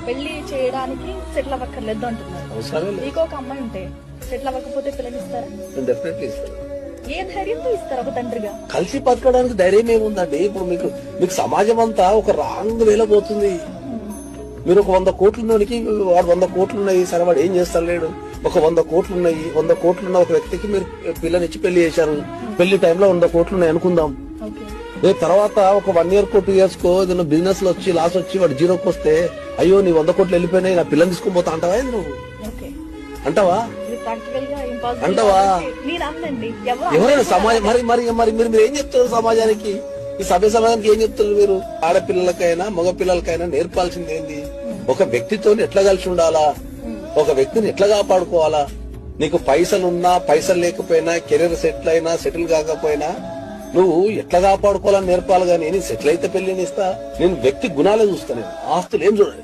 పెళ్లి చేయడానికి సెటిల్ అవ్వక్కర్లేదు అంటున్నారు. అవసరమే లేదు. మీకు ఒక అమ్మాయి ఉంటే సెటిల్ అవ్వకపోతే పిల్లనిస్తారా? నేను డెఫినెట్లీ ఇస్తాను. ఏ ధైర్యంతో ఇస్తారు ఒక తండ్రిగా? కలిసి బతకడానికి ధైర్యం ఏముందండి? ఇప్పుడు మీకు సమాజం అంతా ఒక రాంగ్ వేలో పోతుంది. మీరు ఒక 100 కోట్లున్నోనికి వాడు 100 కోట్లు ఉన్నాయి, సరే వాడు ఏం చేస్తాడు లేడు. ఒక 100 కోట్లు ఉన్నాయి, 100 కోట్లున్న ఒక వ్యక్తికి మీరు పిల్లనిచ్చి పెళ్లి చేశారు. పెళ్లి టైంలో 100 కోట్లు ఉన్నాయి అనుకుందాం. రేపు తర్వాత ఒక 1 year 2 years కో ఏదైనా బిజినెస్ లో వచ్చి లాస్ వచ్చి వాడు జీరోకి వస్తే, అయ్యో నీ 100 కోట్లు వెళ్ళిపోయినాయి, నా పిల్లని తీసుకుని పోతా అంటావా? నువ్వు అంటావా? అంటావా? ఎవరైనా సమాజం మరి మరి మరి మీరు ఏం చెప్తారు సమాజానికి? ఈ సభ్య సమాజానికి ఏం చెప్తారు మీరు? ఆడపిల్లలకైనా మగ పిల్లలకైనా నేర్పాల్సింది ఏంది? ఒక వ్యక్తితో ఎట్లా కలిసి ఉండాలా, ఒక వ్యక్తిని ఎట్లా కాపాడుకోవాలా. నీకు పైసలున్నా పైసలు లేకపోయినా, కెరీర్ సెటిల్ అయినా సెటిల్ కాకపోయినా నువ్వు ఎట్లా కాపాడుకోవాలని నేర్పాలి. కానీ నేను సెటిల్ అయితే పెళ్లినిస్తా. నేను వ్యక్తి గుణాలే చూస్తా, నేను ఆస్తులు ఏం చూడండి.